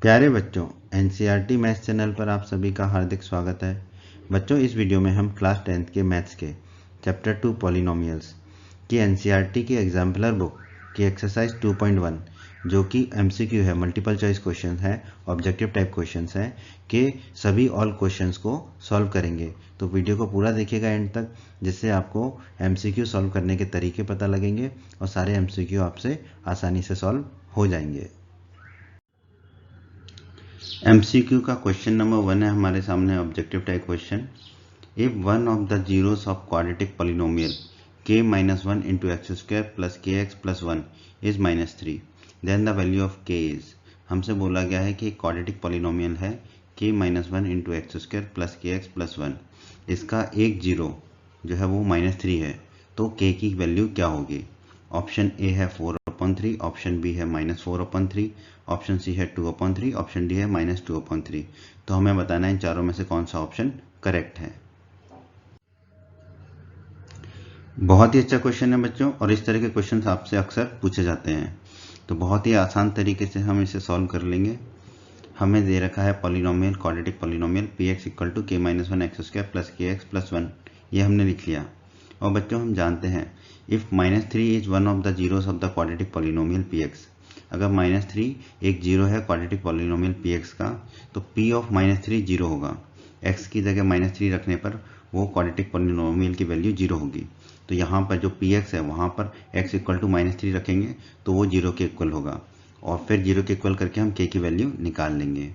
प्यारे बच्चों, NCERT maths channel पर आप सभी का हार्दिक स्वागत है। बच्चों, इस वीडियो में हम क्लास 10th के मैथ्स के चैप्टर 2 पॉलिनोमियल्स की एनसीईआरटी की एग्जाम्पलर बुक की एक्सरसाइज 2.1 जो कि एमसीक्यू है, मल्टीपल चॉइस क्वेश्चन है, ऑब्जेक्टिव टाइप क्वेश्चंस हैं के सभी ऑल क्वेश्चंस को सॉल्व करेंगे। तो वीडियो को पूरा देखिएगा एंड तक, जिससे आपको एमसीक्यू सॉल्व करने के तरीके पता लगेंगे और सारे एमसीक्यू आपसे आसानी से सॉल्व हो जाएंगे। एमसीक्यू का क्वेश्चन नंबर 1 है हमारे सामने, objective type question. If one of the zeros of quadratic polynomial k minus 1 into x square plus kx plus 1 is minus 3, then the value of k is। हमसे बोला गया है कि एक क्वाड्रेटिक पॉलिनोमियल है k minus 1 into x square plus kx plus 1, इसका एक zero जो है वो -3 है, तो k की वैल्यू क्या होगी। ऑप्शन ए है 4/3, ऑप्शन बी है -4/3, ऑप्शन सी है 2/3, ऑप्शन डी है -2/3। तो हमें बताना है इन चारों में से कौन सा ऑप्शन करेक्ट है। बहुत ही अच्छा क्वेश्चन है बच्चों, और इस तरह के क्वेश्चन आपसे अक्सर पूछे जाते हैं, तो बहुत ही आसान तरीके से हम इसे सॉल्व कर लेंगे। हमें दे रखा है polynomial, quadratic polynomial px equal to k minus 1 x square plus k x plus 1, ये हमने लिख लिया। और बच्चों हम जानते हैं if -3 is one of the zeros of the quadratic polynomial px, अगर -3 एक जीरो है क्वाड्रेटिक पॉलिनोमियल px का, तो p ऑफ -3 जीरो होगा। x की जगह -3 रखने पर वो क्वाड्रेटिक पॉलिनोमियल की वैल्यू जीरो होगी। तो यहाँ पर जो px है वहाँ पर x इक्वल टू -3 रखेंगे तो वो जीरो के इक्वल होगा, और फिर जीरो के इक्वल करके हम k की वैल्यू निकाल लेंगे।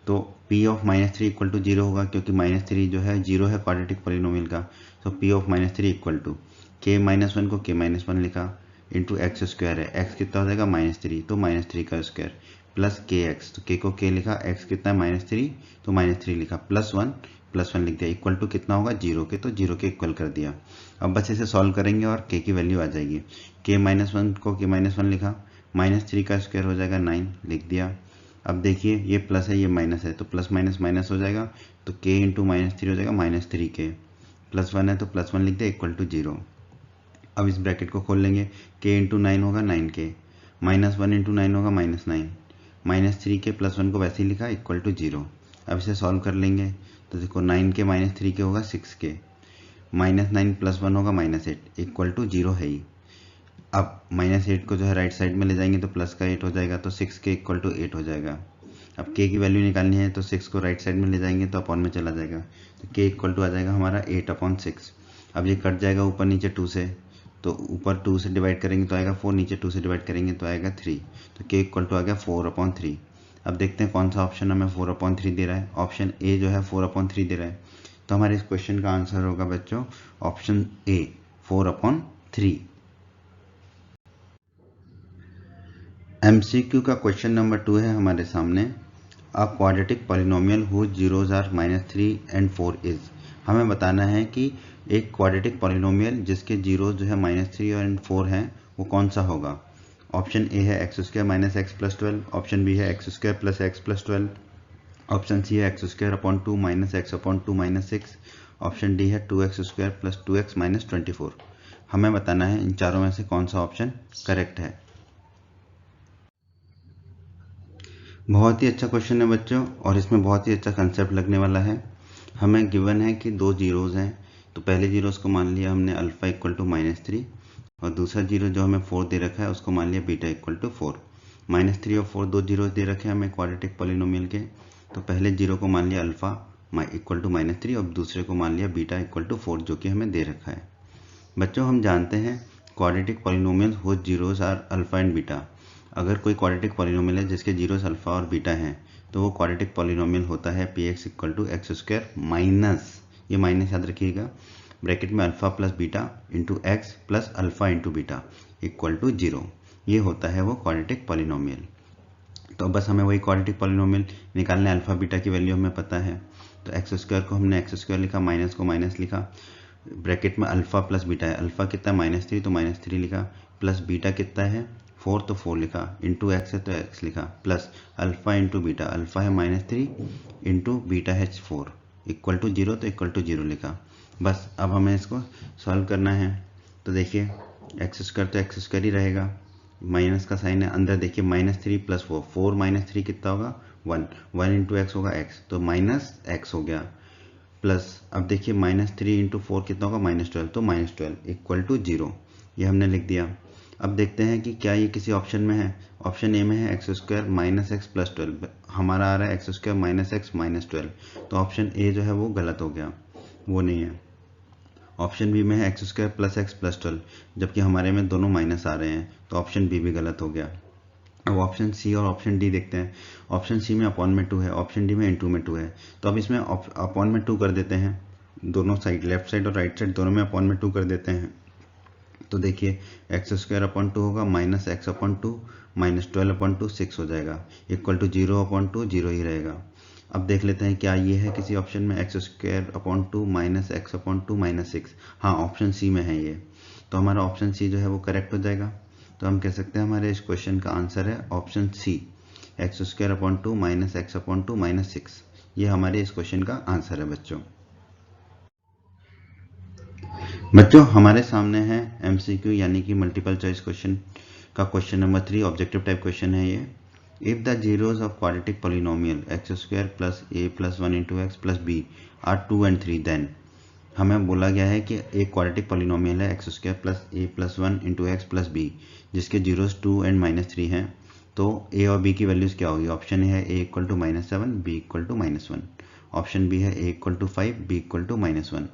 तो p of -3 equal to zero होगा, क्योंकि -3 जो है जीरो है क्वाड्रेटिक पॉलिनोमियल का। तो p of -3 equal to k minus 1 को k माइनस 1 लिखा इंटू एक्स स्क्वायर है, x कितना हो जाएगा -3, तो -3 का स्क्वायर प्लस के एक्स, तो k को k लिखा, x कितना है -3, तो -3 लिखा, प्लस 1 लिख दिया, इक्वल टू कितना होगा जीरो के, तो जीरो के इक्वल कर दिया। अब बस इसे सॉल्व करेंगे और k की वैल्यू आ जाएगी। k माइनस 1 को k माइनस 1 लिखा, -3 का स्क्वायर हो जाएगा 9, लिख दिया। अब देखिए ये प्लस है ये माइनस है, तो प्लस माइनस माइनस हो जाएगा, तो k इंटू -3 हो जाएगा -3k, प्लस 1 है तो प्लस 1 लिख दिया, इक्वल टू जीरो। अब इस ब्रैकेट को खोल लेंगे, k इंटू 9 होगा 9k, -1 इंटू 9 होगा -9, -3k प्लस 1 को वैसे ही लिखा, इक्वल टू जीरो। अब इसे सॉल्व कर लेंगे, तो देखो 9k -3k होगा 6k, -9 प्लस 1 होगा -8, इक्वल टू जीरो है ही। अब -8 को जो है राइट साइड में ले जाएंगे तो प्लस का 8 हो जाएगा, तो 6k इक्वल टू 8 हो जाएगा। अब k की वैल्यू निकालनी है तो 6 को राइट साइड में ले जाएंगे तो अपॉन में चला जाएगा, तो k इक्वल टू आ जाएगा हमारा 8/6। अब ये कट जाएगा ऊपर नीचे 2 से, तो ऊपर 2 से डिवाइड करेंगे तो आएगा 4, नीचे 2 से डिवाइड करेंगे तो आएगा 3, तो k इक्वल टू आ गया 4/3। अब देखते हैं कौन सा ऑप्शन हमें 4/3 दे रहा है। ऑप्शन ए जो है 4/3 दे रहा है, तो हमारे इस क्वेश्चन का आंसर होगा बच्चों ऑप्शन ए 4/3। एमसीक्यू का क्वेश्चन नंबर 2 है हमारे सामने, a quadratic polynomial whose zeros are -3 and 4 is. हमें बताना है कि एक क्वाड्रेटिक पॉलिनोमियल जिसके जीरोज जो है -3 और 4 हैं वो कौन सा होगा। ऑप्शन ए है x square minus x plus 12, option B है x square plus x plus 12, option सी है x square upon 2 minus x upon 2 minus 6, option D है 2x square plus 2x minus 24। हमें बताना है इन चारों में से कौन सा ऑप्शन करेक्ट है। बहुत ही अच्छा क्वेश्चन है बच्चों, और इसमें बहुत ही अच्छा कंसेप्ट लगने वाला है। हमें गिवन है कि दो जीरोज हैं, तो पहले जीरोज को मान लिया हमने अल्फा इक्वल टू -3, और दूसरा जीरो जो हमें 4 दे रखा है उसको मान लिया बीटा इक्वल टू 4। -3 और 4 दो जीरोज दे रखे हैं हमें क्वाड्रेटिक पॉलिनोमियल के, तो पहले जीरो को मान लिया अल्फा इक्वल टू -3 और दूसरे को मान लिया बीटा इक्वल टू 4, जो कि हमें दे रखा है। बच्चों हम जानते हैं quadratic polynomial whose zeros are alpha and beta. अगर कोई क्वाड्रेटिक पॉलिनोमियल है जिसके जीरोस अल्फा और बीटा हैं, तो वो क्वाड्रेटिक पॉलिनोमियल होता है px equal to x square minus, ये माइनस याद रखिएगा, ब्रैकेट में alpha plus beta into x plus alpha into beta equal to zero. ये होता है वो क्वाड्रेटिक पॉलिनोमियल। तो बस हमें वही क्वाड्रेटिक पॉलिनोमियल निकालना है, अल्फा बीटा की वैल्यू हमें पता है, तो एक्स स्क्वायर को हमने एक्स स्क्वायर लिखा, माइनस को माइनस लिखा, ब्रैकेट में अल्फा प्लस बीटा है, अल्फा कितना -3 तो -3 लिखा, प्लस बीटा कितना है 4 तो 4 लिखा, इंटू एक्स है तो एक्स लिखा, plus alpha into beta, alpha है -3 इंटू बीटा है 4 इक्वल टू जीरो, तो इक्वल टू जीरो लिखा। बस अब हमें इसको सॉल्व करना है, तो देखिए एक्स स्क्वायर तो एक्स स्क्वायर ही रहेगा, माइनस का साइन है, अंदर देखिए -3 + 4, 4 - 3 कितना होगा 1, 1 × x होगा x, तो -x हो गया, प्लस अब देखिए -3 × 4 कितना होगा -12, तो -12 = 0, ये हमने लिख दिया। अब देखते हैं कि क्या ये किसी ऑप्शन में है। ऑप्शन ए में है x² - x + 12, हमारा आ रहा है x² - x - 12, तो ऑप्शन ए जो है वो गलत हो गया, वो नहीं है। ऑप्शन बी में है x² + x + 12, जबकि हमारे में दोनों माइनस आ रहे हैं, तो ऑप्शन बी भी गलत हो गया। अब ऑप्शन सी और ऑप्शन डी देखते हैं। ऑप्शन सी में अपॉन में 2 है, ऑप्शन डी में इनटू में 2 है, तो अब इसमें अपॉन में 2 कर देते हैं, दोनों साइड लेफ्ट साइड और राइट साइड दोनों में अपॉन में 2 कर देते हैं। तो देखिए x² / 2 होगा -x/2 -12/2 6 हो जाएगा, = 0/2 0 ही रहेगा। अब देख लेते हैं क्या ये है किसी ऑप्शन में x² / 2 -x/2 -6, हाँ ऑप्शन सी में है ये, तो हमारा ऑप्शन सी जो है वो करेक्ट हो जाएगा। तो हम कह सकते हैं हमारे इस क्वेश्चन का आंसर है ऑप्शन सी, x² / 2 -x/2 -6, ये हमारे इस क्वेश्चन का आंसर है बच्चों। हमारे सामने है MCQ यानी कि मल्टीपल चॉइस क्वेश्चन का question number 3, objective type question है ये। If the zeros of quadratic polynomial x² + a + 1 × x + b are 2 and 3, then हमें बोला गया है कि एक क्वाड्रेटिक पॉलिनोमियल है x² + a + 1 × x + b जिसके जीरोज 2 and -3 हैं, तो a और b की वैल्यूज क्या होगी। ऑप्शन ए है a = -7, b = -1, ऑप्शन बी है a = 5, b = -1,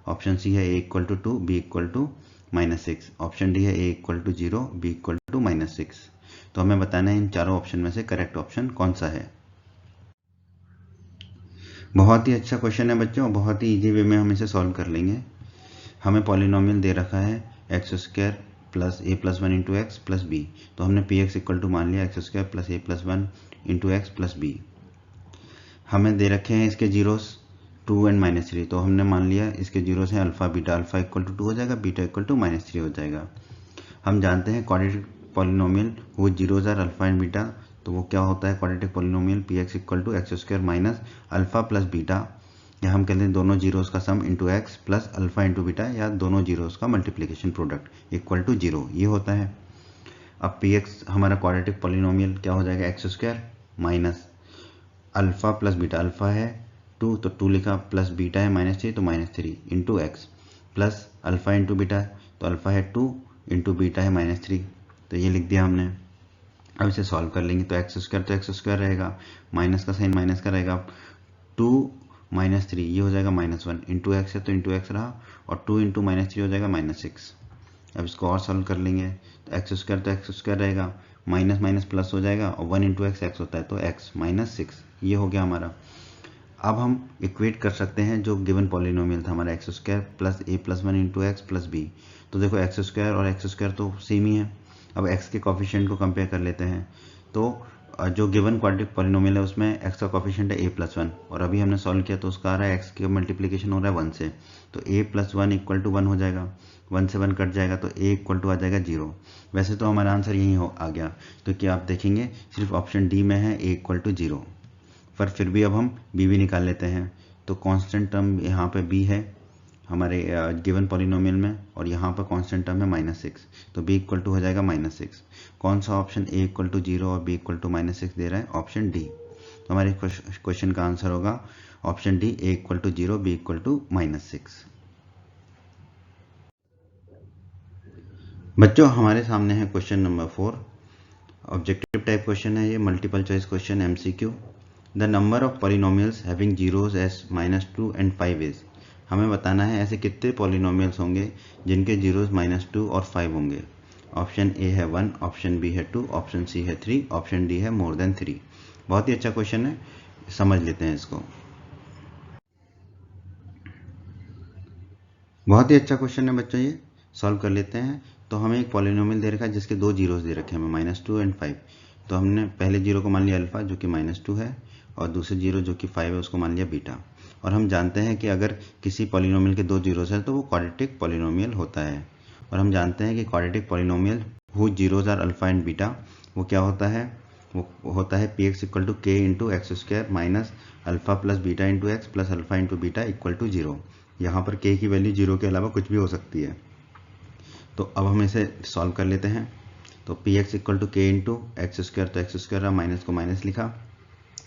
ऑप्शन सी है a = 2, b = -6, ऑप्शन डी है a = 0, b = -6। तो हमें बताना है इन चारों ऑप्शन में से करेक्ट ऑप्शन कौन सा है। बहुत ही अच्छा क्वेश्चन है बच्चों, बहुत ही इजी वे में हम इसे सॉल्व कर लेंगे। हमें पॉलिनोमियल दे रखा है x² + a + 1 × x + b, तो हमने px = मान लिया x² + a + 1 × x + b। हमें दे रखे हैं इसके जीरोस 2 and -3, तो हमने मान लिया इसके जीरोस हैं अल्फा बीटा, अल्फा = 2 हो जाएगा, बीटा = -3 हो जाएगा। हम जानते हैं क्वाड्रेटिक पॉलिनोमियल वो zeros are alpha and beta, तो वो क्या होता है quadratic polynomial px = x² - alpha plus beta, या हम कहते हैं दोनों जीरोस का sum into x plus alpha into beta, या दोनों जीरोस का मल्टीप्लिकेशन प्रोडक्ट = 0, ये होता है। अब px हमारा क्वाड्रेटिक पॉलिनोमियल क्या हो जाएगा x² minus alpha plus beta, alpha है 2 तो 2 लिखा, प्लस बीटा है -3 तो -3 into x, plus alpha into beta, तो अल्फा है 2 इंटू बीटा है -3, तो ये लिख दिया हमने। अब इसे सॉल्व कर लेंगे, तो x² तो x² रहेगा, माइनस का साइन माइनस का रहेगा, 2 - 3 ये हो जाएगा -1, इंटू एक्स है तो इंटू एक्स रहा, और 2 × -3 हो जाएगा -6। अब इसको और सॉल्व कर लेंगे, तो x² तो x² रहेगा, माइनस माइनस प्लस हो जाएगा, और 1 × x होता है तो x -6, ये हो गया हमारा। अब हम इक्वेट कर सकते हैं जो गिवन पॉलिनोमियल था हमारा x² + a + 1 × x + b, तो देखो x² और x² तो सेम ही है। अब x के कोफिशिएंट को कंपेयर कर लेते हैं, तो जो गिवन क्वाड्रेटिक पॉलिनोमियल है उसमें x का कोफिशिएंट है a + 1, और अभी हमने सॉल्व किया तो उसका आ रहा है x का मल्टीप्लिकेशन हो रहा है 1 से, तो a + 1 = 1 हो जाएगा, 1 से 1 कट जाएगा तो a = आ जाएगा 0। वैसे तो हमारा आंसर यही आ गया, तो क्या आप देखेंगे सिर्फ ऑप्शन डी में है a = 0, पर फिर भी अब हम b भी निकाल लेते हैं। तो कांस्टेंट टर्म यहाँ पे b है हमारे गिवन पॉलिनोमियल में, और यहाँ पर कांस्टेंट टर्म है -6, तो b = हो जाएगा -6। कौन सा ऑप्शन a = 0 और b = -6 दे रहा है, ऑप्शन डी। तो हमारे क्वेश्चन का आंसर होगा ऑप्शन डी, a = 0, b = -6। बच्चों हमारे सामने है question number 4, objective type question है ये, multiple choice question MCQ। The number of polynomials having zeros S -2 and 5 is, हमें बताना है ऐसे कितने पॉलिनोमियल्स होंगे जिनके जीरोज -2 और 5 होंगे। ऑप्शन ए है 1, ऑप्शन बी है 2, ऑप्शन सी है 3, ऑप्शन डी है मोर देन 3। बहुत ही अच्छा क्वेश्चन है, समझ लेते हैं इसको। बहुत ही अच्छा क्वेश्चन है बच्चों, ये सॉल्व कर लेते हैं। तो हमें एक पॉलिनोमियल दे रखा है जिसके दो जीरोस दे रखे हैं हमें -2 and 5, तो हमने पहले जीरो को मान लिया अल्फा जो कि -2 है, और दूसरे जीरो जो कि 5 है उसको मान लिया बीटा। और हम जानते हैं कि अगर किसी पॉलिनोमियल के दो जीरोस हैं तो वो क्वाड्रेटिक पॉलिनोमियल होता है, और हम जानते हैं कि quadratic polynomial who zeros are alpha and beta, वो क्या होता है, वो होता है px = k × x² minus alpha plus beta into x plus alpha into beta = 0। यहाँ पर k की वैल्यू 0 के अलावा कुछ भी हो सकती है। तो अब हम इसे सॉल्व कर लेते हैं। तो पी एक्स इक्वल टू के इंटू एक्स स्क्वायर, तो एक्स स्क्वायर माइनस को माइनस लिखा,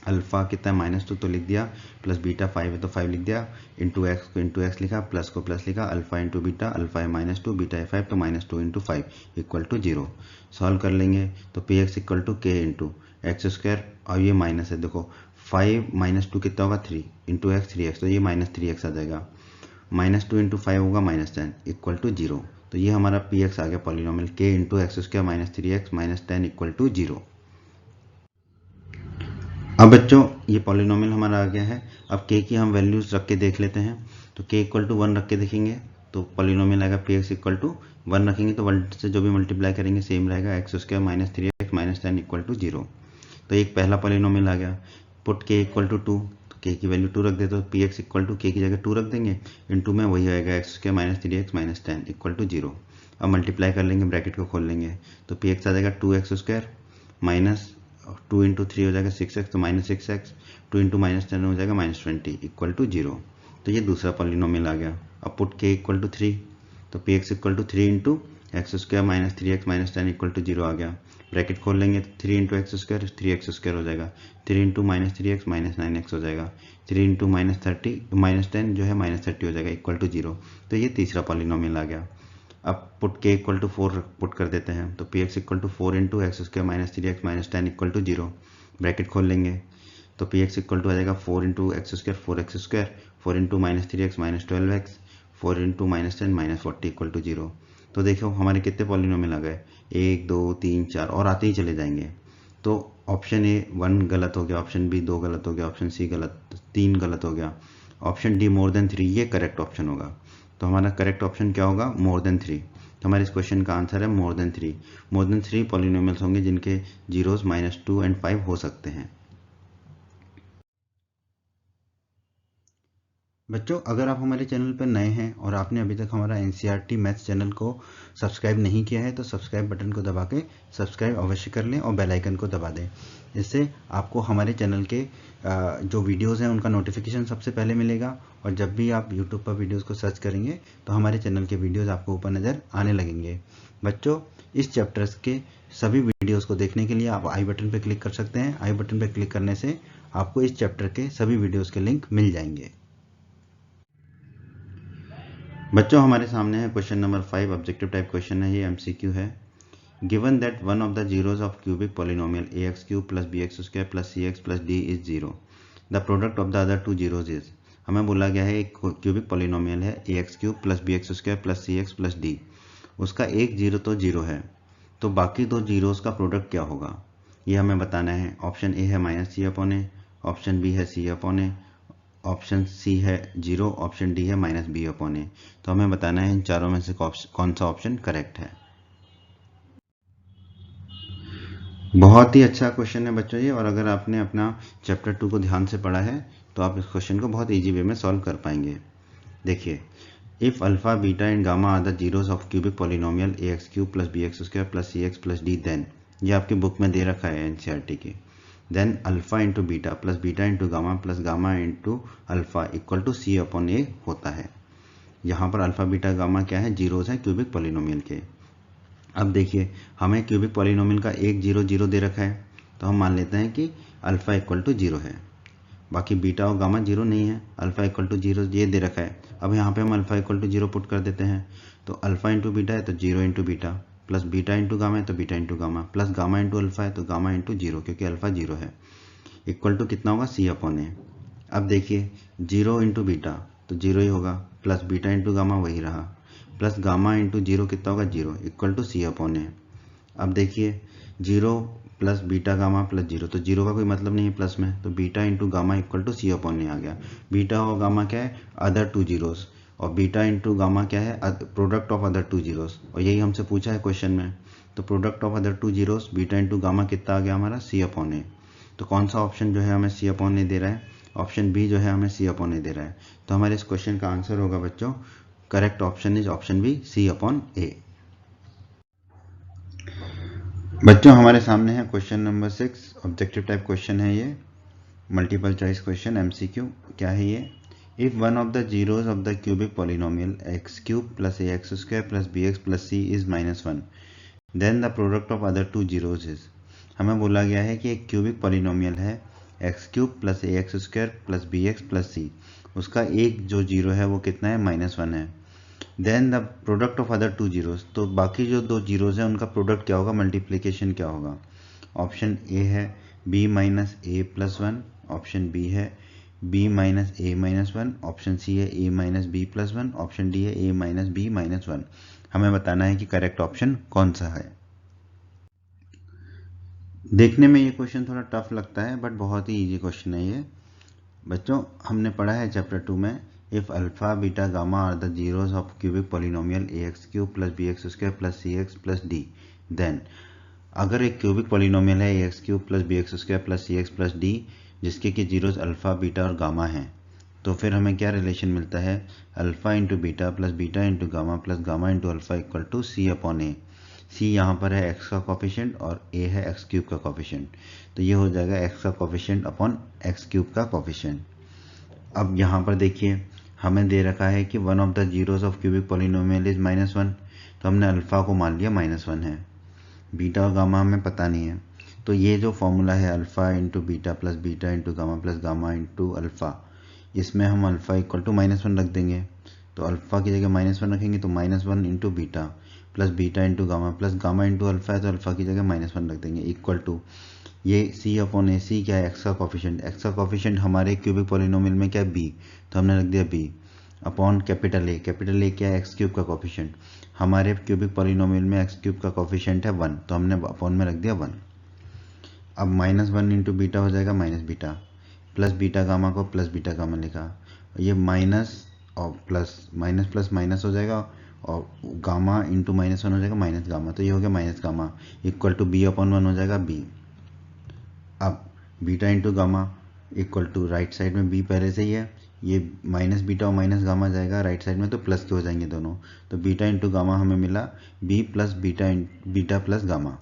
अल्फा कितना है -2 तो लिख दिया, प्लस बीटा 5 है तो 5 लिख दिया, इंटू एक्स को इंटू एक्स लिखा, प्लस को प्लस लिखा, अल्फा इंटू बीटा, अल्फा है -2 बीटा है 5 तो -2 इंटू 5 इक्वल टू 0। सॉल्व कर लेंगे तो पी एक्स इक्वल टू के इंटू एक्स स्क्वायर, और ये माइनस है, देखो 5 -2 कितना होगा 3 इंटू एक्स 3x, तो ये -3x आ जाएगा, -2 इंटू 5 होगा -10 इक्वल टू 0। तो ये हमारा पी एक्स आ गया पॉलिनोमियल के into x square -3x -10 equal to 0। अब बच्चों ये पॉलिनोमियल हमारा आ गया है। अब k की हम वैल्यूज रख के देख लेते हैं। तो k इक्वल टू 1 रख के देखेंगे तो पॉलिनोमियल आएगा पी एक्स इक्वल टू 1 रखेंगे तो 1 से जो भी मल्टीप्लाई करेंगे सेम रहेगा, x square -3x -10 equal to 0। तो एक पहला पॉलिनोमियल आ गया। पुट k इक्वल टू 2, तो k की वैल्यू 2 रख दे, तो P x equal to k की जगह 2 रख देंगे, इंटू में वही आएगा x square -3x -10 equal to 0। अब मल्टीप्लाई कर लेंगे, ब्रैकेट को खोल लेंगे तो पी एक्स आ जाएगा 2x स्क्वायर माइनस 2 इंटू 3 हो जाएगा 6x, तो -6x, 2 इंटू -10 हो जाएगा -20 इक्वल टू 0। तो ये दूसरा पॉलिनोमियल आ गया। अब पुट k इक्वल टू 3, तो P x equal to 3 into x square -3x -10 equal to 0 आ गया। ब्रैकेट खोल लेंगे तो 3 into x square 3x square हो जाएगा, 3 इंटू -3x -9x हो जाएगा, 3 इंटू -10 जो है -30 हो जाएगा इक्वल टू 0। तो ये तीसरा पॉलिनोमियल आ गया। अब put k equal to 4 put कर देते हैं, तो P x equal to 4 into x square -3x -10 equal to 0। Bracket खोल लेंगे तो पी एक्स इक्वल टू आ जाएगा 4 into x square 4x square, 4 into -3x -12x, 4 into -10 -40 equal to 0। तो देखो हमारे कितने पॉलिनोमियल आ गए, 1 2 3 4 और आते ही चले जाएंगे। तो ऑप्शन ए 1 गलत हो गया, ऑप्शन बी 2 गलत हो गया, ऑप्शन सी गलत 3 गलत हो गया, ऑप्शन डी मोर देन 3 ये करेक्ट ऑप्शन होगा। तो हमारा करेक्ट ऑप्शन क्या होगा, मोर देन 3। तो हमारे इस क्वेश्चन का आंसर है more than 3। More than 3 polynomials होंगे जिनके जीरोस -2 एंड 5 हो सकते हैं। बच्चों अगर आप हमारे चैनल पर नए हैं और आपने अभी तक हमारा एनसीईआरटी मैथ्स चैनल को सब्सक्राइब नहीं किया है तो सब्सक्राइब बटन को दबा के सब्सक्राइब अवश्य कर लें और बेल आइकन को दबा दें। इससे आपको हमारे चैनल के जो वीडियोस हैं उनका नोटिफिकेशन सबसे पहले मिलेगा, और जब भी आप यूट्यूब पर वीडियोस को सर्च करेंगे तो हमारे चैनल के वीडियोस आपको ऊपर नज़र आने लगेंगे। बच्चों इस चैप्टर्स के सभी वीडियोस को देखने के लिए आप आई बटन पर क्लिक कर सकते हैं। आई बटन पर क्लिक करने से आपको इस चैप्टर के सभी वीडियोज़ के लिंक मिल जाएंगे। बच्चों हमारे सामने है question number 5, objective type question है, ये एमसीक्यू है। Given that one of the zeros of cubic polynomial ax cube plus bx square plus cx plus d is 0, the product of the other two zeros is. हमें बोला गया है एक cubic polynomial है ax cube plus bx square plus cx plus d, उसका एक zero तो zero है, तो बाकी दो जीरोज का प्रोडक्ट क्या होगा ये हमें बताना है। ऑप्शन ए है -c/a, ऑप्शन बी है c/a, ऑप्शन सी है 0, ऑप्शन डी है -b/a। तो हमें बताना है इन चारों में से कौन सा ऑप्शन करेक्ट है। बहुत ही अच्छा क्वेश्चन है बच्चों ये, और अगर आपने अपना चैप्टर 2 को ध्यान से पढ़ा है तो आप इस क्वेश्चन को बहुत इजी वे में सॉल्व कर पाएंगे। देखिए, if alpha beta and gamma are the zeros of cubic polynomial ax cube plus bx square plus cx plus d, then ये आपकी बुक में दे रखा है एनसीईआरटी के, then alpha into beta plus beta into gamma plus gamma into alpha equal to c/a होता है। यहाँ पर अल्फा बीटा गामा क्या है, जीरोस है क्यूबिक पॉलिनोमियल के। अब देखिए हमें क्यूबिक पॉलिनोमियल का एक जीरो जीरो दे रखा है, तो हम मान लेते हैं कि अल्फा इक्वल टू 0 है, बाकी बीटा और गामा जीरो नहीं है, अल्फा इक्वल टू 0 ये दे रखा है। अब यहाँ पे हम अल्फा इक्वल टू 0 पुट कर देते हैं, तो अल्फा इंटू बीटा है तो 0 into beta, plus beta into gamma है तो beta into gamma, plus gamma into alpha है तो गामा इंटू 0 क्योंकि अल्फा 0 है, इक्वल टू कितना होगा c/a। अब देखिए 0 इंटू बीटा तो 0 ही होगा, प्लस बीटा इंटू गामा वही रहा, प्लस गामा इंटू 0 कितना होगा 0 इक्वल टू c/a। अब देखिए 0 प्लस बीटा गामा प्लस 0, तो 0 का कोई मतलब नहीं है प्लस में, तो beta into gamma equal to c/a आ गया। बीटा और गामा क्या है, अदर टू जीरोस, और बीटा इंटू गामा क्या है, product of other two zeros, और यही हमसे पूछा है क्वेश्चन में। तो product of other two zeros beta into gamma कितना आ गया हमारा c/a। तो कौन सा ऑप्शन जो है हमें c/a दे रहा है, ऑप्शन बी जो है हमें c/a दे रहा है। तो हमारे इस क्वेश्चन का आंसर होगा बच्चों, correct option is option B c/a। बच्चों हमारे सामने है question number 6, objective type question है ये, मल्टीपल चॉइस क्वेश्चन एमसीक्यू। क्या है ये, if one of the zeros of the cubic polynomial x cube plus ax square plus bx plus c is -1, then the product of other two zeros is, हमें बोला गया है कि एक cubic polynomial है एक्स क्यूब प्लस ए x square plus B x plus c, उसका एक जो जीरो है वो कितना है -1 है। Then the product of other two zeros, तो बाकी जो दो जीरोज हैं उनका प्रोडक्ट क्या होगा, मल्टीप्लिकेशन क्या होगा। ऑप्शन ए है b minus a plus 1, option B है b minus a minus 1, option सी है a minus b plus 1, option D है a माइनस बी माइनस 1। हमें बताना है कि करेक्ट ऑप्शन कौन सा है। देखने में ये क्वेश्चन थोड़ा टफ लगता है बट बहुत ही इजी क्वेश्चन है ये। बच्चों हमने पढ़ा है चैप्टर 2 में, if alpha beta gamma are the zeros of cubic polynomial A x cube plus B x square plus c x plus d, then अगर एक क्यूबिक पॉलिनोमियल है a x cube plus B x square plus c x plus d जिसके कि zeros alpha beta और gamma हैं, तो फिर हमें क्या रिलेशन मिलता है, alpha into beta plus beta into gamma into alpha equal to C upon ए। सी यहाँ पर है एक्स का कॉफिशिएंट और ए है एक्स क्यूब का कॉफिशिएंट, तो ये हो जाएगा एक्स का कॉफिशिएंट अपॉन एक्स क्यूब का कॉफिशिएंट। अब यहाँ पर देखिए हमें दे रखा है कि one of the zeros of cubic polynomial is -1, तो हमने अल्फा को मान लिया -1 है, बीटा और गामा हमें पता नहीं है, तो ये जो फॉर्मूला है alpha into beta into gamma into alpha, इसमें हम अल्फा इक्वल टू -1 रख देंगे, तो अल्फा की जगह -1 रखेंगे तो -1 into beta plus beta into gamma into alpha है तो अल्फा की जगह -1 रख देंगे इक्वल टू ये सी अपॉन ए, सी क्या है, एक्स का कॉफिशिएंट, एक्स का कॉफिशिएंट हमारे क्यूबिक पॉलिनोमियल में क्या है बी, तो हमने रख दिया बी अपॉन कैपिटल ए क्या है एक्स क्यूब का कॉफिशिएंट, हमारे क्यूबिक पॉलिनोमियल में एक्स क्यूब का कॉफिशिएंट है 1 तो हमने अपॉन में रख दिया 1। अब -1 इंटू बीटा हो जाएगा minus beta plus beta gamma को प्लस बीटा गामा लिखा, ये माइनस और प्लस माइनस हो जाएगा और गामा इंटू -1 हो जाएगा माइनस गामा, तो ये हो गया minus gamma equal to b upon 1 हो जाएगा बी। अब beta into gamma equal to right side में बी पहले से ही है, ये माइनस बीटा और माइनस गामा जाएगा राइट साइड में तो प्लस के हो जाएंगे दोनों, तो बीटा इंटू गामा हमें मिला b plus beta plus gamma.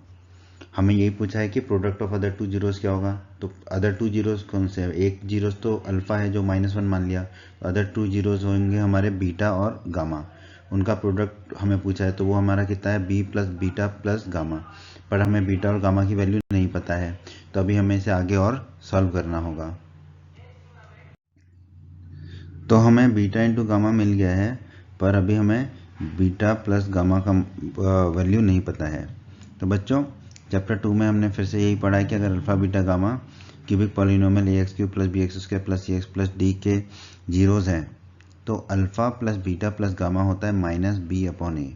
हमें यही पूछा है कि product of other two zeros क्या होगा, तो अदर टू जीरोस कौन से है, एक जीरोस तो अल्फा है जो -1 मान लिया, तो अदर टू जीरोस होंगे हमारे बीटा और गामा, उनका प्रोडक्ट हमें पूछा है तो वो हमारा कितना है b plus beta plus gamma, पर हमें बीटा और गामा की वैल्यू नहीं पता है तो अभी हमें इसे आगे और सॉल्व करना होगा। तो हमें बीटा इंटू गामा मिल गया है पर अभी हमें बीटा प्लस गामा का वैल्यू नहीं पता है। तो बच्चों चैप्टर 2 में हमने फिर से यही पढ़ा है कि अगर alpha beta gamma cubic polynomial ए x cube plus B x square plus c x plus d के जीरोज हैं तो alpha plus beta plus gamma होता है minus b upon a.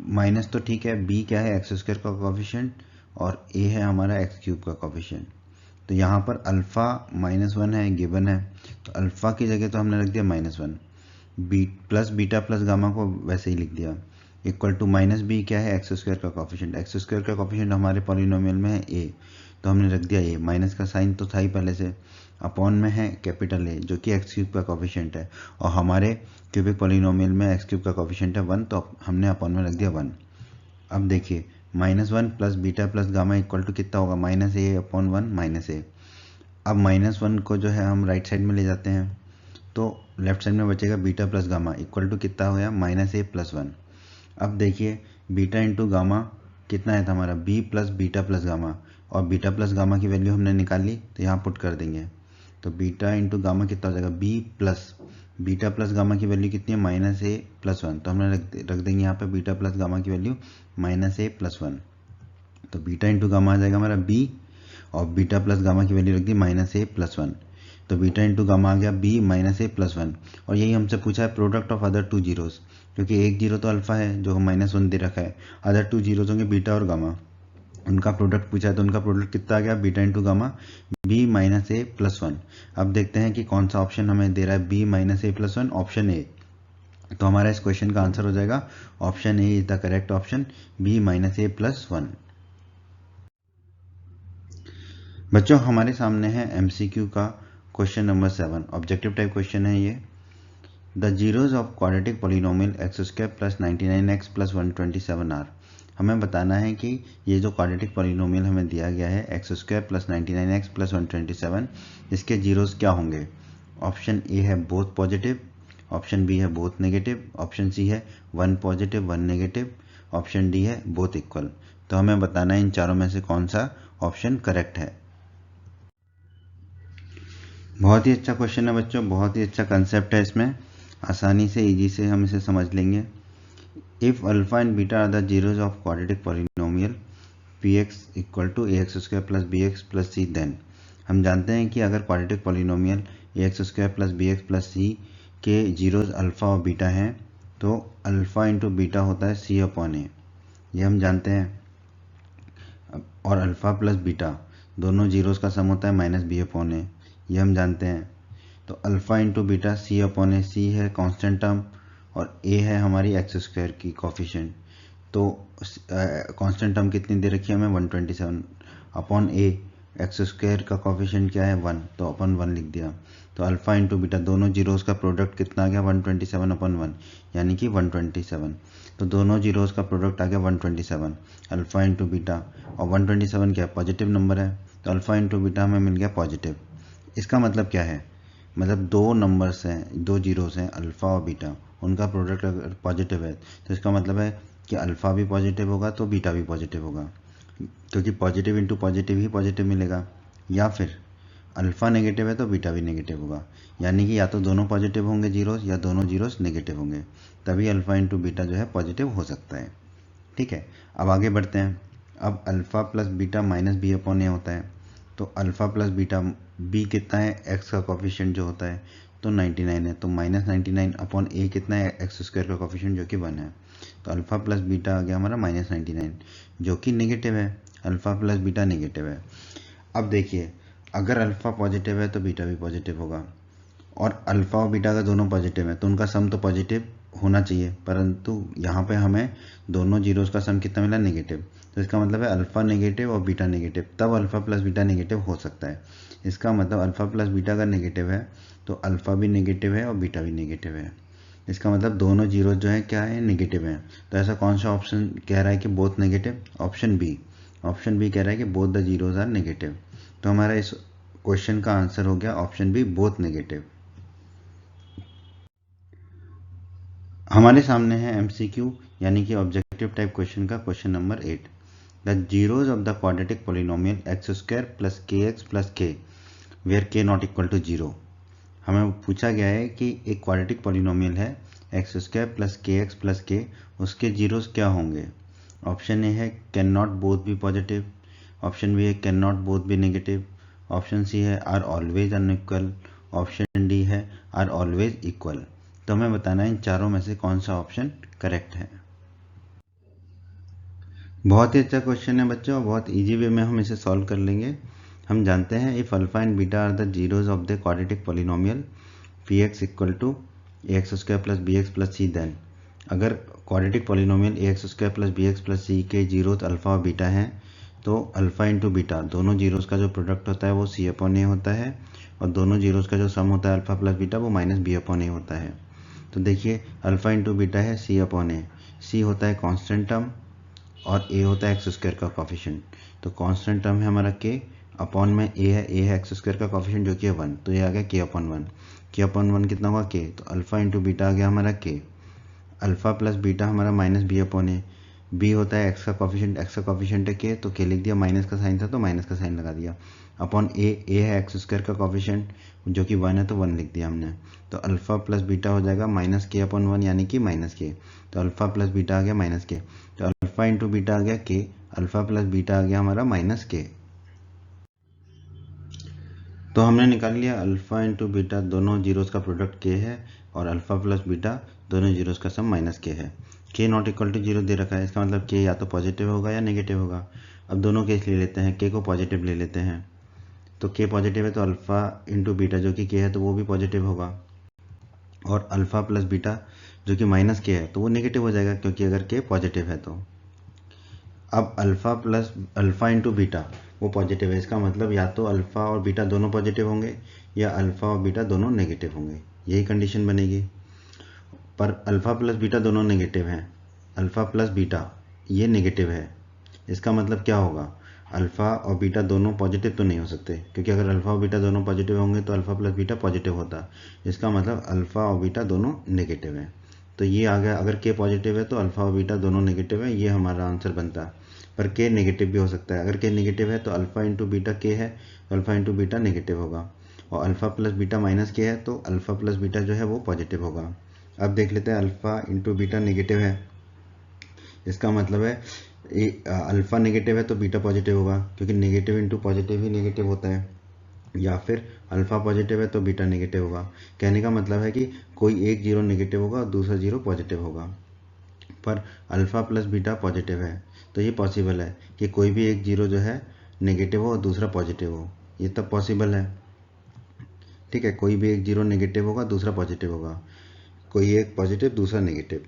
Minus तो ठीक है, बी क्या है एक्स स्क्वायर का कॉफिशिएंट और ए है हमारा एक्स क्यूब का कॉफिशिएंट, तो यहाँ पर अल्फा -1 है गिवन है तो अल्फा की जगह तो हमने रख दिया -1, b plus beta plus gamma को वैसे ही लिख दिया इक्वल टू माइनस बी क्या है एक्स स्क्वायर का कॉफिशिएंट, एक्स स्क्वायर का कॉफिशिएंट हमारे पॉलिनोमियल में है ए तो हमने रख दिया ए, माइनस का साइन तो था ही पहले से, अपॉन में है कैपिटल ए जो कि एक्स क्यूब का कॉफिशिएंट है और हमारे क्यूबिक पॉलिनोमियल में एक्स क्यूब का कॉफिशिएंट है 1 तो हमने अपॉन में रख दिया 1। अब देखिए -1 plus beta plus gamma equal to कितना होगा -a अपॉन 1 -a। अब -1 को जो है हम राइट साइड में ले जाते हैं तो लेफ्ट साइड में बचेगा beta plus gamma equal to कितना हो गया -a प्लस 1। अब देखिए बीटा इंटू गामा कितना है था हमारा b plus beta plus gamma और बीटा प्लस गामा की वैल्यू हमने निकाली तो यहाँ पुट कर देंगे तो बीटा इंटू गामा कितना हो जाएगा b plus beta plus gamma की वैल्यू कितनी है -a प्लस 1 तो हमने रख देंगे यहाँ पे बीटा प्लस गामा की वैल्यू -a प्लस 1, तो बीटा इंटू गामा आ जाएगा हमारा b और बीटा प्लस गामा की वैल्यू रख दी -a प्लस 1, तो बीटा इंटू गामा आ गया b -a प्लस 1 और यही हमसे पूछा है product of other two zeros, क्योंकि एक जीरो तो अल्फा है जो -1 दे रखा है, अदर टू जीरोस होंगे बीटा और गामा, उनका प्रोडक्ट पूछा है तो उनका प्रोडक्ट कितना आ गया beta into gamma b -a plus 1। अब देखते हैं कि कौन सा ऑप्शन हमें दे रहा है b -a plus 1, option A, तो हमारा इस क्वेश्चन का आंसर हो जाएगा option A is the correct option b -a plus 1। बच्चों हमारे सामने है MCQ का question number 7, objective type question है ये। The zeros of quadratic polynomial x square plus 99x plus 127 are, हमें बताना है कि ये जो क्वाड्रेटिक पॉलिनोमियल हमें दिया गया है x square plus 99x plus 127 इसके जीरोज क्या होंगे। ऑप्शन ए है बोथ पॉजिटिव, ऑप्शन बी है बोथ नेगेटिव, ऑप्शन सी है 1 पॉजिटिव 1 नेगेटिव, ऑप्शन डी है बोथ इक्वल। तो हमें बताना है इन चारों में से कौन सा ऑप्शन करेक्ट है। बहुत ही अच्छा क्वेश्चन है बच्चों, बहुत ही अच्छा कंसेप्ट है, इसमें आसानी से इजी से हम इसे समझ लेंगे। If alpha and beta are the zeros of quadratic polynomial px equal to A x square plus B x plus c, then हम जानते हैं कि अगर क्वाड्रेटिक पॉलिनोमियल ए x square plus B x plus c के zeros alpha और beta हैं तो alpha into beta होता है सी अपॉन ए, ये हम जानते हैं। और अल्फ़ा प्लस बीटा दोनों जीरोज का सम होता है माइनस बी अपॉन ए, ये हम जानते हैं। तो अल्फ़ा इंटू बीटा सी अपॉन ए, सी है कांस्टेंट टर्म और ए है हमारी एक्स स्क्वायर की कोफिशिएंट। तो कांस्टेंट टर्म कितनी दे रखी है हमें 127 अपॉन ए, एक्स स्क्वायर का कोफिशिएंट क्या है 1, तो अपन 1 लिख दिया। तो अल्फ़ा इंटू बीटा दोनों जीरोस का प्रोडक्ट कितना आ गया 127 अपॉन 1 यानी कि 127। तो दोनों जीरोस का प्रोडक्ट आ गया 127 अल्फ़ा इंटू बीटा, और 127 क्या है पॉजिटिव नंबर है, तो अल्फ़ा इंटू बीटा हमें मिल गया पॉजिटिव। इसका मतलब क्या है, मतलब दो नंबर्स हैं, दो जीरोस हैं अल्फ़ा और बीटा, उनका प्रोडक्ट अगर पॉजिटिव है तो इसका मतलब है कि अल्फ़ा भी पॉजिटिव होगा तो बीटा भी पॉजिटिव होगा, क्योंकि पॉजिटिव इंटू पॉजिटिव ही पॉजिटिव मिलेगा। या फिर अल्फ़ा नेगेटिव है तो बीटा भी नेगेटिव होगा, यानी कि या तो दोनों पॉजिटिव होंगे जीरोस या दोनों जीरोस नेगेटिव होंगे, तभी अल्फ़ा इंटू बीटा जो है पॉजिटिव हो सकता है। ठीक है, अब आगे बढ़ते हैं। अब alpha plus beta minus b upon a होता है, तो अल्फ़ा प्लस बीटा बी कितना है एक्स का कोफिशिएंट जो होता है तो 99 है, तो माइनस 99 अपॉन ए कितना है एक्स स्क्वायर का कोफिशिएंट जो कि 1 है। तो अल्फ़ा प्लस बीटा आ गया हमारा माइनस 99 जो कि नेगेटिव है, अल्फ़ा प्लस बीटा नेगेटिव है। अब देखिए अगर अल्फ़ा पॉजिटिव है तो बीटा भी पॉजिटिव होगा, और अल्फ़ा और बीटा का दोनों पॉजिटिव है तो उनका सम तो पॉजिटिव होना चाहिए, परंतु यहाँ पे हमें दोनों जीरोस का सम कितना मिला नेगेटिव, तो इसका मतलब है अल्फ़ा नेगेटिव और बीटा नेगेटिव, तब अल्फ़ा प्लस बीटा नेगेटिव हो सकता है। इसका मतलब अल्फ़ा प्लस बीटा अगर नेगेटिव है तो अल्फ़ा भी नेगेटिव है और बीटा भी नेगेटिव है, इसका मतलब दोनों जीरो जो है क्या है नेगेटिव है। तो ऐसा कौन सा ऑप्शन कह रहा है कि both negative, option B, option B कह रहा है कि both the zeros are negative. तो हमारा इस क्वेश्चन का आंसर हो गया ऑप्शन बी बोथ नेगेटिव। हमारे सामने है एमसीक्यू यानी कि ऑब्जेक्टिव टाइप क्वेश्चन का question number 8। The zeros of the quadratic polynomial x square plus k x plus k where k not equal to zero. हमें पूछा गया है कि एक क्वाड्रेटिक पॉलिनोमियल है एक्स स्क्वायर प्लस के, उसके जीरोस क्या होंगे। ऑप्शन ए है can not both be positive, option B है can not both be negative, option सी है are always unequal, option D है आर ऑलवेज इक्वल। तो हमें बताना है इन चारों में से कौन सा ऑप्शन करेक्ट है। बहुत ही अच्छा क्वेश्चन है बच्चों, बहुत इजी वे में हम इसे सॉल्व कर लेंगे। हम जानते हैं if alpha and beta are the zeros of the quadratic polynomial p x equal to A x square plus B x plus c, then अगर क्वाड्रेटिक पॉलिनोमियल ए x square plus B x plus c के zeros alpha और beta हैं तो alpha into beta दोनों zeros का जो product होता है वो सी अपॉन ए होता है, और दोनों जीरोज का जो सम होता है अल्फा प्लस बीटा वो माइनस बी अपॉन ए होता है। तो देखिए अल्फा इंटू बीटा है सी अपॉन ए, सी होता है कांस्टेंट टर्म और ए होता है एक्स स्क्वायर का कोफिशिएंट। तो कांस्टेंट टर्म है हमारा के, अपॉन में ए है एक्स स्क्वायर का कोफिशिएंट जो कि है 1, तो ये आ गया के अपॉन 1। के अपॉन 1 कितना होगा के, तो अल्फा इंटू बीटा आ गया हमारा के, अल्फा प्लस बीटा हमारा माइनस बी अपॉन ए, बी होता है एक्स का कोफिशिएंट है के, तो के लिख दिया, माइनस का साइन था तो माइनस का साइन लगा दिया, अपॉन ए है एक्स स्क्वायर का कोफिशिएंट जो कि 1 है तो 1 लिख दिया हमने। तो अल्फा प्लस बीटा हो जाएगा माइनस के अपॉन 1 यानी कि माइनस के, तो अल्फा प्लस बीटा आ गया माइनस के, तो अल्फा इंटू बीटा आ गया के, अल्फा प्लस बीटा आ गया हमारा माइनस के। तो हमने निकाल लिया अल्फा इंटू बीटा दोनों जीरोस का प्रोडक्ट के है और अल्फा प्लस बीटा दोनों जीरोस का सम माइनस के है। के नॉट इक्वल टू जीरो दे रखा है, इसका मतलब के या तो पॉजिटिव होगा या नेगेटिव होगा। अब दोनों केस ले लेते हैं, के को पॉजिटिव ले लेते हैं, तो के पॉजिटिव है तो अल्फा इंटू बीटा जो कि के है तो वो भी पॉजिटिव होगा, और अल्फा प्लस बीटा जो कि माइनस के है तो वो नेगेटिव हो जाएगा क्योंकि अगर के पॉजिटिव है तो। अब अल्फा इंटू बीटा वो पॉजिटिव है, इसका मतलब या तो अल्फा और बीटा दोनों पॉजिटिव होंगे या अल्फा और बीटा दोनों नेगेटिव होंगे, यही कंडीशन बनेगी। पर अल्फा प्लस बीटा दोनों नेगेटिव हैं, अल्फा प्लस बीटा ये नेगेटिव है, इसका मतलब क्या होगा, अल्फा और बीटा दोनों पॉजिटिव तो नहीं हो सकते, क्योंकि अगर अल्फा और बीटा दोनों पॉजिटिव होंगे तो अल्फा प्लस बीटा पॉजिटिव होता, इसका मतलब अल्फा और बीटा दोनों नेगेटिव है। तो ये आ गया, अगर के पॉजिटिव है तो अल्फा और बीटा दोनों नेगेटिव है, ये हमारा आंसर बनता है। पर के नेगेटिव भी हो सकता है, अगर के नेगेटिव है तो अल्फा इंटू बीटा के है, तो अल्फा इंटू बीटा नेगेटिव होगा, और अल्फा प्लस बीटा माइनस के है तो अल्फा प्लस बीटा जो है वो पॉजिटिव होगा। अब देख लेते हैं, अल्फा इंटू बीटा नेगेटिव है, इसका मतलब है अल्फा नेगेटिव है तो बीटा पॉजिटिव होगा, क्योंकि नेगेटिव इंटू पॉजिटिव ही नेगेटिव होता है, या फिर अल्फा पॉजिटिव है तो बीटा नेगेटिव होगा। कहने का मतलब है कि कोई एक जीरो नेगेटिव होगा और दूसरा जीरो पॉजिटिव होगा, पर अल्फा प्लस बीटा पॉजिटिव है, तो ये पॉसिबल है कि कोई भी एक जीरो जो है नेगेटिव हो और दूसरा पॉजिटिव हो, ये तब पॉसिबल है। ठीक है, कोई भी एक जीरो नेगेटिव होगा, दूसरा पॉजिटिव होगा, कोई एक पॉजिटिव दूसरा नेगेटिव,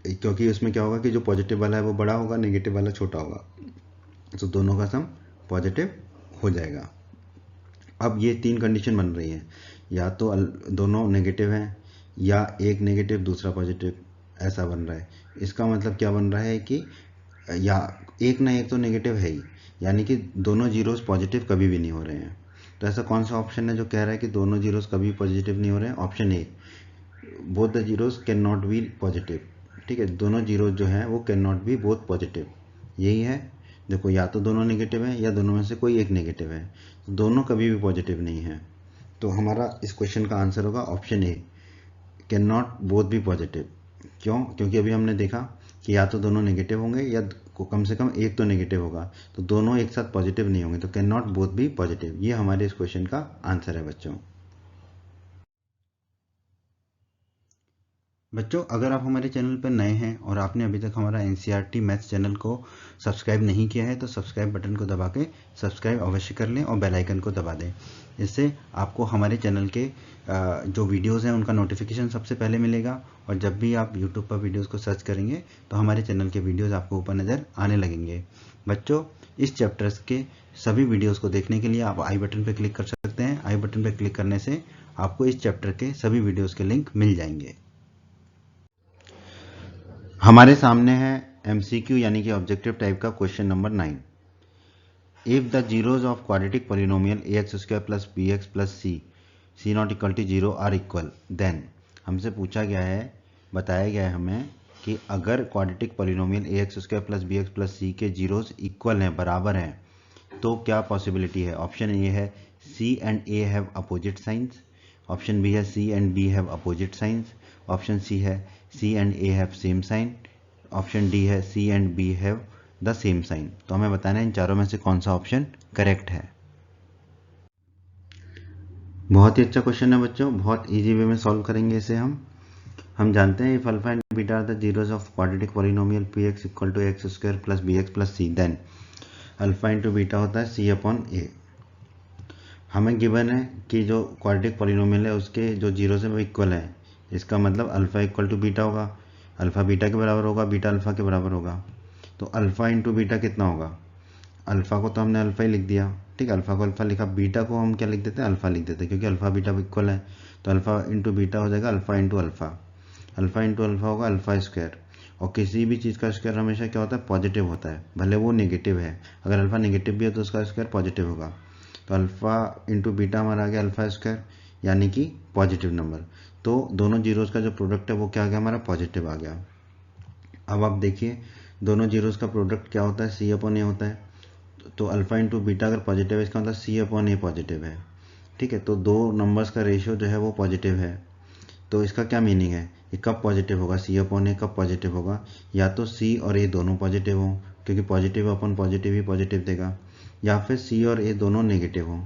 क्योंकि उसमें क्या होगा कि जो पॉजिटिव वाला है वो बड़ा होगा, नेगेटिव वाला छोटा होगा, तो दोनों का सम पॉजिटिव हो जाएगा। अब ये तीन कंडीशन बन रही है, या तो दोनों नेगेटिव हैं, या एक नेगेटिव दूसरा पॉजिटिव, ऐसा बन रहा है। इसका मतलब क्या बन रहा है कि या एक ना एक तो नेगेटिव है ही, यानी कि दोनों जीरोस पॉजिटिव कभी भी नहीं हो रहे हैं। तो ऐसा कौन सा ऑप्शन है जो कह रहा है कि दोनों जीरोस कभी पॉजिटिव नहीं हो रहे हैं? Option A, both the zeros can not be positive. ठीक है, दोनों जीरोस जो हैं वो can not be both positive, यही है। देखो, या तो दोनों नेगेटिव है या दोनों में से कोई एक नेगेटिव है, तो दोनों कभी भी पॉजिटिव नहीं है। तो हमारा इस क्वेश्चन का आंसर होगा option A, can not both be positive. क्यों? क्योंकि अभी हमने देखा कि या तो दोनों नेगेटिव होंगे या कम से कम एक तो नेगेटिव होगा, तो दोनों एक साथ पॉजिटिव नहीं होंगे, तो can not both be positive. ये हमारे इस क्वेश्चन का आंसर है बच्चों। बच्चों, अगर आप हमारे चैनल पर नए हैं और आपने अभी तक हमारा एनसीईआरटी मैथ्स चैनल को सब्सक्राइब नहीं किया है, तो सब्सक्राइब बटन को दबा के सब्सक्राइब अवश्य कर लें और बेल आइकन को दबा दें। इससे आपको हमारे चैनल के जो वीडियोस हैं उनका नोटिफिकेशन सबसे पहले मिलेगा, और जब भी आप यूट्यूब पर वीडियोस को सर्च करेंगे तो हमारे चैनल के वीडियोस आपको ऊपर नज़र आने लगेंगे। बच्चों, इस चैप्टर्स के सभी वीडियोस को देखने के लिए आप आई बटन पर क्लिक कर सकते हैं। आई बटन पर क्लिक करने से आपको इस चैप्टर के सभी वीडियोज़ के लिंक मिल जाएंगे। हमारे सामने है MCQ यानी कि ऑब्जेक्टिव टाइप का question number 9। If the zeros of quadratic polynomial ax² plus bx plus c not equal to 0 are equal, then हमसे पूछा गया है, बताया गया है हमें कि अगर quadratic polynomial ax² plus bx plus c के जीरोज इक्वल हैं, बराबर हैं, तो क्या पॉसिबिलिटी है? ऑप्शन ए है c and a have opposite signs, option B है c and b have opposite signs, option सी है c and a have same sign, option D है c and b have the same sign. तो हमें बताना है इन चारों में से कौन सा ऑप्शन करेक्ट है। बहुत ही अच्छा क्वेश्चन है बच्चों, बहुत इजी वे में सॉल्व करेंगे इसे हम जानते हैं if alpha and beta are the zeros of quadratic polynomial px equal to x² plus bx plus c, then alpha into beta होता है c अपॉन a। हमें गिवन है कि जो क्वाड्रेटिक पॉलिनोमियल है उसके जो जीरोज है वो इक्वल है, इसका मतलब अल्फा इक्वल टू बीटा होगा, अल्फा बीटा के बराबर होगा, बीटा अल्फा के बराबर होगा। तो अल्फा इंटू बीटा कितना होगा? अल्फा को तो हमने अल्फा ही लिख दिया, ठीक है, अल्फा को अल्फा लिखा, बीटा को हम क्या लिख देते हैं? अल्फा लिख देते हैं, क्योंकि अल्फा बीटा इक्वल है। तो अल्फा इंटू बीटा हो जाएगा alpha into alpha, alpha into alpha होगा अल्फा स्क्वायर। और किसी भी चीज़ का स्क्वायर हमेशा क्या होता है? पॉजिटिव होता है, भले वो नेगेटिव है। अगर अल्फा नेगेटिव भी है तो उसका स्क्वायर पॉजिटिव होगा। तो अल्फा इंटू बीटा हमारा आ गया अल्फा स्क्वायर, यानी कि पॉजिटिव नंबर। तो दोनों जीरोज़ का जो प्रोडक्ट है वो क्या आ गया? हमारा पॉजिटिव आ गया। अब आप देखिए, दोनों जीरोज़ का प्रोडक्ट क्या होता है? सी अपॉन ए होता है। तो अल्फा इंटू बीटा अगर पॉजिटिव है, इसका मतलब सी अपॉन ए पॉजिटिव है। ठीक है, तो दो नंबर्स का रेशियो जो है वो पॉजिटिव है। तो इसका क्या मीनिंग है? ये कब पॉजिटिव होगा? सी अपॉन ए कब पॉजिटिव होगा? या तो सी और ए दोनों पॉजिटिव हों, क्योंकि पॉजिटिव अपॉन पॉजिटिव ही पॉजिटिव देगा, या फिर सी और ए दोनों नेगेटिव हों,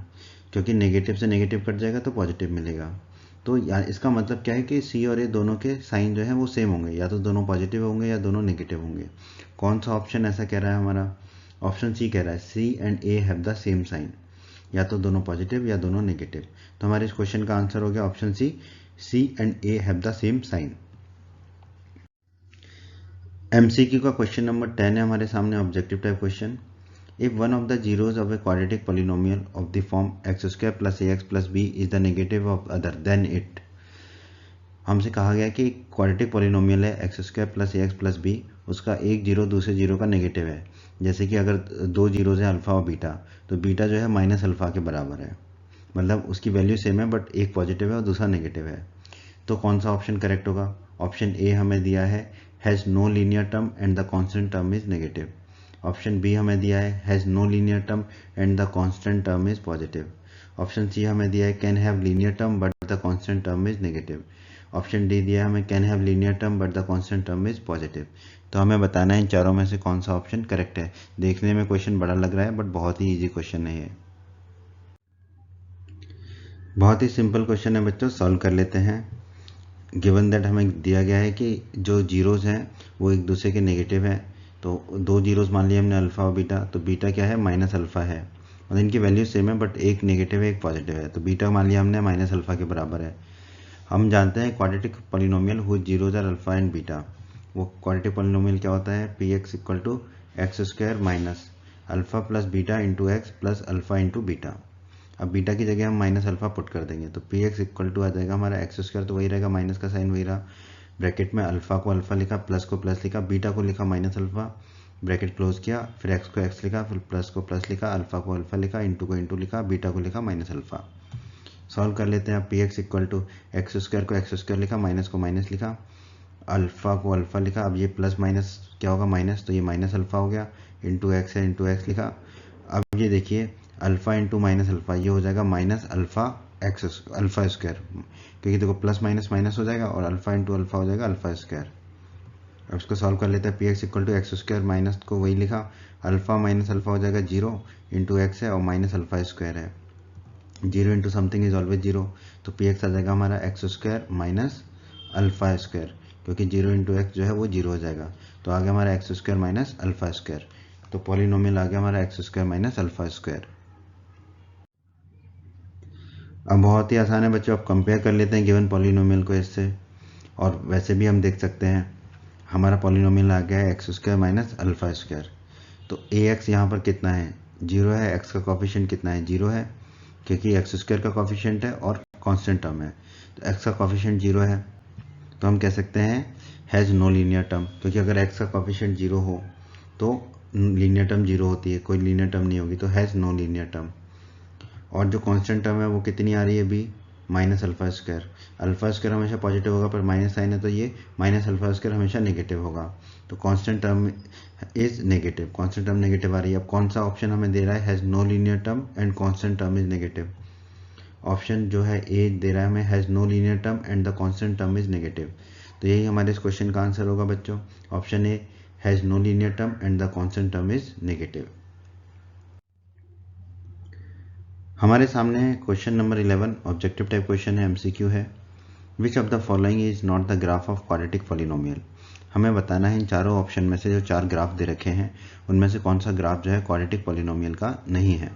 क्योंकि नेगेटिव से नेगेटिव कट जाएगा तो पॉजिटिव मिलेगा। तो इसका मतलब क्या है कि सी और ए दोनों के साइन जो है वो सेम होंगे, या तो दोनों पॉजिटिव होंगे या दोनों नेगेटिव होंगे। कौन सा ऑप्शन ऐसा कह रहा है हमारा? ऑप्शन सी कह रहा है C and A have the same sign, या तो दोनों पॉजिटिव या दोनों नेगेटिव। तो हमारे इस क्वेश्चन का आंसर हो गया option C and A have the same sign. MCQ का क्वेश्चन नंबर 10 है हमारे सामने, objective type question. If one of the zeros of a quadratic polynomial of the form x² plus ax plus b is the negative of other then it. हमसे कहा गया कि quadratic polynomial है x² plus ax plus b, उसका एक zero दूसरे zero का negative है। जैसे कि अगर दो जीरोज हैं अल्फा और बीटा, तो बीटा जो है माइनस अल्फा के बराबर है, मतलब उसकी वैल्यू सेम है बट एक पॉजिटिव है और दूसरा नेगेटिव है। तो कौन सा ऑप्शन करेक्ट होगा? ऑप्शन ए हमें दिया है has no linear term and the constant term is negative. Option B हमें दिया है has no linear term and the constant term is positive. Option C हमें दिया है can have linear term but the constant term is negative. Option D दिया है हमें can have linear term but the constant term is positive. तो हमें बताना है इन चारों में से कौन सा ऑप्शन करेक्ट है। देखने में क्वेश्चन बड़ा लग रहा है बट बहुत ही इजी क्वेश्चन है ये। बहुत ही सिंपल क्वेश्चन है बच्चों, सॉल्व कर लेते हैं। गिवन दैट हमें दिया गया है कि जो जीरोज़ हैं वो एक दूसरे के नेगेटिव हैं। तो दो जीरोज़ मान लिया हमने अल्फ़ा और बीटा, तो बीटा क्या है माइनस अल्फ़ा है और इनकी वैल्यू सेम है बट एक नेगेटिव है एक पॉजिटिव है। तो बीटा मान लिया हमने माइनस अल्फ़ा के बराबर है। हम जानते हैं quadratic polynomial who zeros are alpha and beta. वो क्वाड्रेटिक पॉलिनोमियल क्या होता है P x equal to x square minus alpha plus beta into x plus alpha into beta. अब बीटा की जगह हम माइनस अल्फ़ा पुट कर देंगे तो पी एक्स इक्वल टू आ जाएगा हमारा एक्स स्क्वायर, तो वही रहेगा, माइनस का साइन वही रहा, ब्रैकेट में अल्फ़ा को अल्फ़ा लिखा, प्लस को प्लस लिखा, बीटा को लिखा माइनस अल्फ़ा, ब्रैकेट क्लोज किया, फिर एक्स को एक्स लिखा, फिर प्लस को प्लस लिखा, अल्फ़ा को अल्फ़ा लिखा, इंटू को इंटू लिखा, बीटा को लिखा माइनस अल्फ़ा। सॉल्व कर लेते हैं। अब P x equal to x square को एक्स स्क्वायर लिखा, माइनस को माइनस लिखा, अल्फ़ा को अल्फ़ा लिखा, अब ये प्लस माइनस क्या होगा माइनस, तो ये माइनस अल्फ़ा हो गया, इंटू एक्स है इंटू एक्स लिखा। अब ये देखिए अल्फ़ा इंटू माइनस अल्फ़ा ये हो जाएगा minus alpha x alpha square, क्योंकि देखो प्लस माइनस माइनस हो जाएगा और अल्फ़ा इंटू अल्फ़ा हो जाएगा अल्फ़ा स्क्वायर। अब इसको सॉल्व कर लेते हैं। P x equal to x square minus को वही लिखा, अल्फ़ा माइनस अल्फ़ा हो जाएगा जीरो इंटू एक्स है और माइनस अल्फ़ा स्क्वायर है, zero into something is always zero, तो पी एक्स आ जाएगा हमारा x square minus alpha square, क्योंकि जीरो इंटू एक्स जो है वो जीरो हो जाएगा, तो आ गया हमारा x square minus alpha square. तो पॉलिनोमियल आ गया हमारा x square minus alpha square. अब बहुत ही आसान है बच्चों, अब कंपेयर कर लेते हैं गिवन पॉलिनोमियल को इससे, और वैसे भी हम देख सकते हैं हमारा पॉलिनोमियल आ गया है x square minus alpha square. तो ए एक्स यहाँ पर कितना है जीरो है, एक्स का कॉफिशिएंट कितना है जीरो है, क्योंकि एक्स स्क्वायर का कॉफिशिएंट है और कांस्टेंट टर्म है, तो एक्स का कॉफिशिएंट जीरो है, तो हम कह सकते हैं हैज़ नो लीनियर टर्म, क्योंकि अगर एक्स का कॉफिशिएंट जीरो हो तो लीनियर टर्म जीरो होती है, कोई लीनियर टर्म नहीं होगी, तो हैज़ नो लीनियर टर्म। और जो कांस्टेंट टर्म है वो कितनी आ रही है b minus alpha square. Alpha square हमेशा पॉजिटिव होगा पर माइनस साइन है तो ये माइनस अल्फ़ा स्क्वायर हमेशा नेगेटिव होगा, तो constant term is negative, constant term negative आ रही है। अब कौन सा ऑप्शन हमें दे रहा है has no linear term and constant term is negative. Option जो है ए दे रहा है हमें has no linear term and the constant term is negative, तो यही हमारे इस क्वेश्चन का आंसर होगा बच्चों, option A has no linear term and the constant term is negative. हमारे सामने है question number 11, objective type question है, एमसीक्यू है। Which of the following is not the graph of quadratic polynomial. हमें बताना है इन चारों ऑप्शन में से जो चार ग्राफ दे रखे हैं उनमें से कौन सा ग्राफ जो है क्वाड्रेटिक पॉलिनोमियल का नहीं है।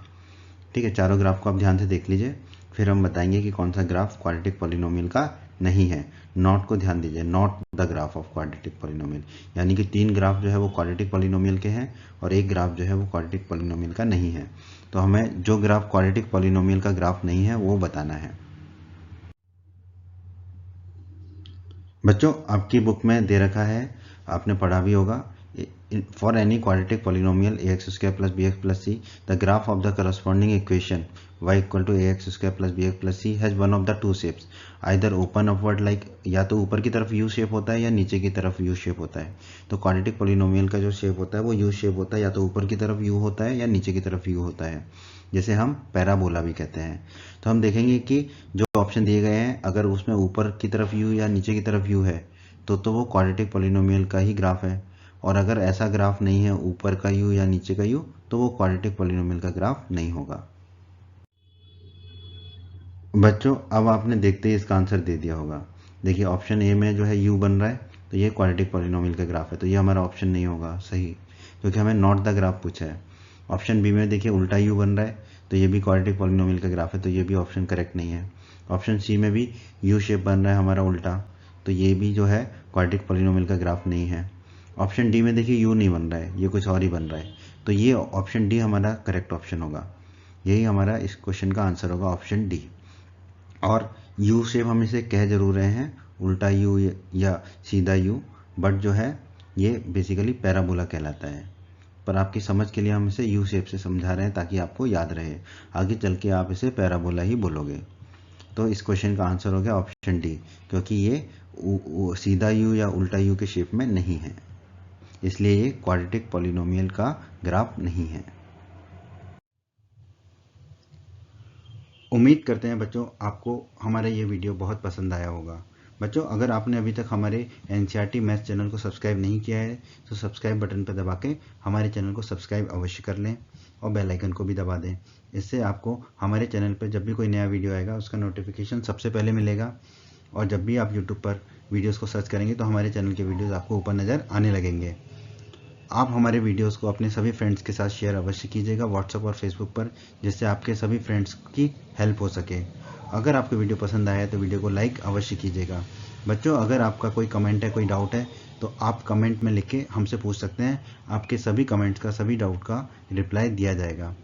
ठीक है, चारों ग्राफ को आप ध्यान से देख लीजिए, फिर हम बताएंगे कि कौन सा ग्राफ क्वाड्रेटिक पॉलिनोमियल का नहीं है। नॉट को ध्यान दीजिए, not the graph of quadratic polynomial, यानी कि तीन ग्राफ जो है वो क्वाड्रेटिक पॉलिनोमियल के हैं और एक ग्राफ जो है वो क्वाड्रेटिक पॉलिनोमियल का नहीं है। तो हमें जो ग्राफ क्वाड्रेटिक पॉलिनोमियल का ग्राफ नहीं है वो बताना है। बच्चों आपकी बुक में दे रखा है, आपने पढ़ा भी होगा, for any quadratic polynomial A x square plus B x plus C the graph of the corresponding equation y equal to A x square plus B x plus C has one of the two shapes either open upward like, या तो ऊपर की तरफ U shape होता है या नीचे की तरफ यू शेप होता है। तो क्वाड्रेटिक पॉलिनोमियल का जो शेप होता है वो यू शेप होता है, या तो ऊपर की तरफ यू होता है या नीचे की तरफ यू होता है, जैसे हम पैराबोला भी कहते हैं। तो हम देखेंगे कि जो ऑप्शन दिए गए हैं अगर उसमें ऊपर की तरफ यू या नीचे की तरफ यू है तो वो क्वाड्रेटिक पॉलिनोमियल का ही ग्राफ है, और अगर ऐसा ग्राफ नहीं है ऊपर का यू या नीचे का यू तो वो क्वाड्रेटिक पॉलिनोमियल का ग्राफ नहीं होगा। बच्चों अब आपने देखते ही इसका आंसर दे दिया होगा। देखिए ऑप्शन ए में जो है यू बन रहा है तो ये क्वाड्रेटिक पॉलिनोमियल का ग्राफ है, तो ये हमारा ऑप्शन नहीं होगा सही, क्योंकि हमें नॉट द ग्राफ पूछा है। ऑप्शन बी में देखिए उल्टा यू बन रहा है तो ये भी क्वाड्रेटिक पॉलिनोमियल का ग्राफ है, तो ये भी ऑप्शन करेक्ट नहीं है। ऑप्शन सी में भी यू शेप बन रहा है हमारा उल्टा, तो ये भी जो है क्वाड्रेटिक पॉलिनोमियल का ग्राफ नहीं है। ऑप्शन डी में देखिए यू नहीं बन रहा है, ये कुछ और ही बन रहा है, तो ये ऑप्शन डी हमारा करेक्ट ऑप्शन होगा, यही हमारा इस क्वेश्चन का आंसर होगा ऑप्शन डी। और यू शेप हम इसे कह जरूर रहे हैं उल्टा यू या सीधा यू, बट जो है ये बेसिकली पैराबोला कहलाता है, पर आपकी समझ के लिए हम इसे यू शेप से समझा रहे हैं ताकि आपको याद रहे, आगे चल के आप इसे पैराबोला ही बोलोगे। तो इस क्वेश्चन का आंसर हो गया ऑप्शन डी, क्योंकि ये सीधा यू या उल्टा यू के शेप में नहीं है, इसलिए ये क्वाड्रेटिक पॉलिनोमियल का ग्राफ नहीं है। उम्मीद करते हैं बच्चों आपको हमारा ये वीडियो बहुत पसंद आया होगा। बच्चों अगर आपने अभी तक हमारे एनसीईआरटी मैथ्स चैनल को सब्सक्राइब नहीं किया है तो सब्सक्राइब बटन पर दबा के हमारे चैनल को सब्सक्राइब अवश्य कर लें और बेल आइकन को भी दबा दें। इससे आपको हमारे चैनल पर जब भी कोई नया वीडियो आएगा उसका नोटिफिकेशन सबसे पहले मिलेगा, और जब भी आप यूट्यूब पर वीडियोस को सर्च करेंगे तो हमारे चैनल के वीडियोस आपको ऊपर नज़र आने लगेंगे। आप हमारे वीडियोस को अपने सभी फ्रेंड्स के साथ शेयर अवश्य कीजिएगा व्हाट्सएप और फेसबुक पर, जिससे आपके सभी फ्रेंड्स की हेल्प हो सके। अगर आपको वीडियो पसंद आया है तो वीडियो को लाइक अवश्य कीजिएगा। बच्चों अगर आपका कोई कमेंट है, कोई डाउट है तो आप कमेंट में लिख के हमसे पूछ सकते हैं। आपके सभी कमेंट्स का, सभी डाउट का रिप्लाई दिया जाएगा।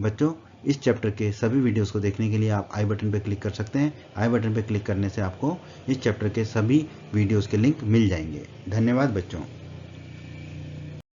बच्चों इस चैप्टर के सभी वीडियोस को देखने के लिए आप आई बटन पर क्लिक कर सकते हैं। आई बटन पर क्लिक करने से आपको इस चैप्टर के सभी वीडियोस के लिंक मिल जाएंगे। धन्यवाद बच्चों।